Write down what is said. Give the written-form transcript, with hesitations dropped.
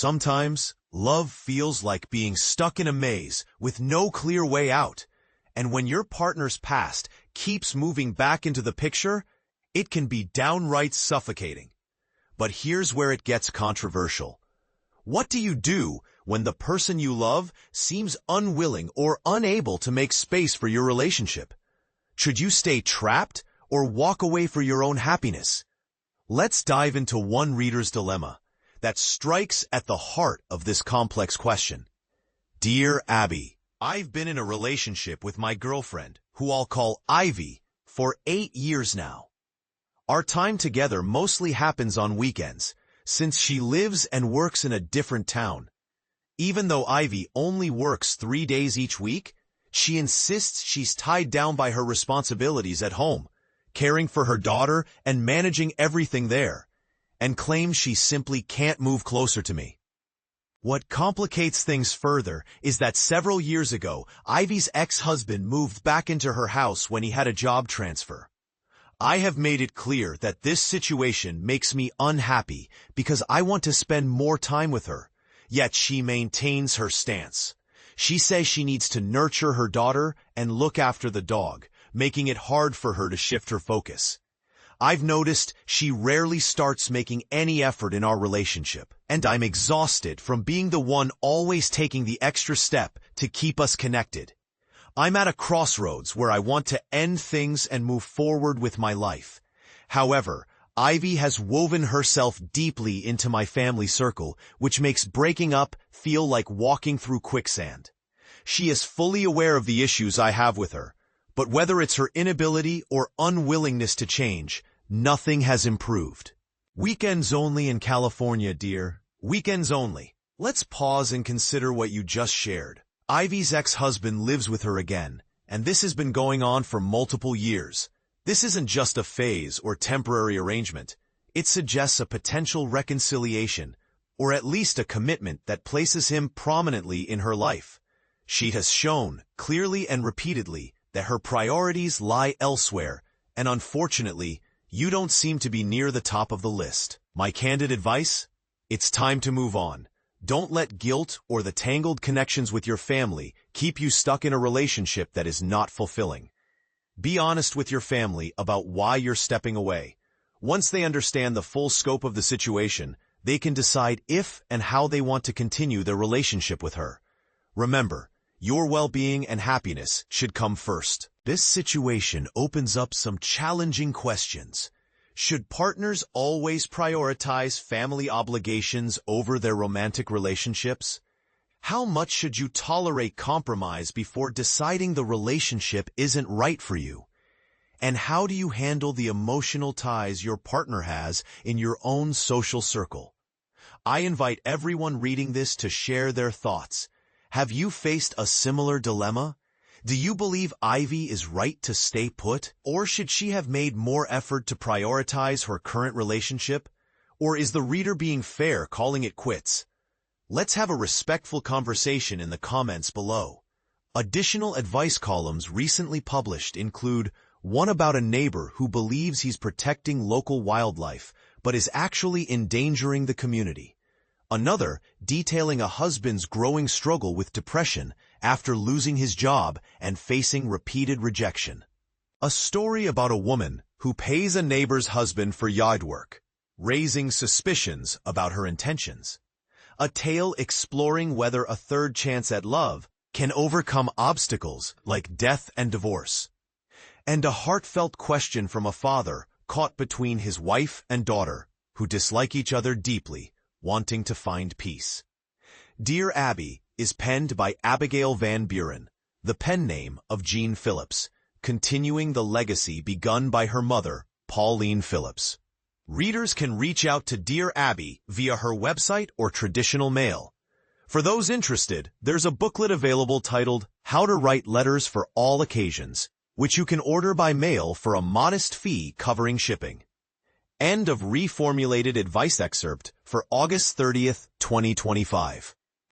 Sometimes, love feels like being stuck in a maze with no clear way out. And when your partner's past keeps moving back into the picture, it can be downright suffocating. But here's where it gets controversial. What do you do when the person you love seems unwilling or unable to make space for your relationship? Should you stay trapped or walk away for your own happiness? Let's dive into one reader's dilemma that strikes at the heart of this complex question. Dear Abby, I've been in a relationship with my girlfriend, who I'll call Ivy, for 8 years now. Our time together mostly happens on weekends, since she lives and works in a different town. Even though Ivy only works 3 days each week, she insists she's tied down by her responsibilities at home, caring for her daughter and managing everything there, and claims she simply can't move closer to me. What complicates things further is that several years ago, Ivy's ex-husband moved back into her house when he had a job transfer. I have made it clear that this situation makes me unhappy because I want to spend more time with her, yet she maintains her stance. She says she needs to nurture her daughter and look after the dog, making it hard for her to shift her focus. I've noticed she rarely starts making any effort in our relationship, and I'm exhausted from being the one always taking the extra step to keep us connected. I'm at a crossroads where I want to end things and move forward with my life. However, Ivy has woven herself deeply into my family circle, which makes breaking up feel like walking through quicksand. She is fully aware of the issues I have with her, but whether it's her inability or unwillingness to change, nothing has improved. Weekends only in California, dear. Weekends only. Let's pause and consider what you just shared. Ivy's ex-husband lives with her again, and this has been going on for multiple years. This isn't just a phase or temporary arrangement. It suggests a potential reconciliation, or at least a commitment that places him prominently in her life. She has shown, clearly and repeatedly, that her priorities lie elsewhere, and unfortunately, you don't seem to be near the top of the list. My candid advice? It's time to move on. Don't let guilt or the tangled connections with your family keep you stuck in a relationship that is not fulfilling. Be honest with your family about why you're stepping away. Once they understand the full scope of the situation, they can decide if and how they want to continue their relationship with her. Remember, your well-being and happiness should come first. This situation opens up some challenging questions. Should partners always prioritize family obligations over their romantic relationships? How much should you tolerate compromise before deciding the relationship isn't right for you? And how do you handle the emotional ties your partner has in your own social circle? I invite everyone reading this to share their thoughts. Have you faced a similar dilemma? Do you believe Ivy is right to stay put, or should she have made more effort to prioritize her current relationship? Or is the reader being fair calling it quits? Let's have a respectful conversation in the comments below. Additional advice columns recently published include one about a neighbor who believes he's protecting local wildlife, but is actually endangering the community. Another detailing a husband's growing struggle with depression after losing his job and facing repeated rejection. A story about a woman who pays a neighbor's husband for yard work, raising suspicions about her intentions. A tale exploring whether a third chance at love can overcome obstacles like death and divorce. And a heartfelt question from a father caught between his wife and daughter, who dislike each other deeply, wanting to find peace. Dear Abby is penned by Abigail Van Buren, the pen name of Jean Phillips, continuing the legacy begun by her mother, Pauline Phillips. Readers can reach out to Dear Abby via her website or traditional mail. For those interested, there's a booklet available titled How to Write Letters for All Occasions, which you can order by mail for a modest fee covering shipping. End of reformulated advice excerpt for August 30th, 2025.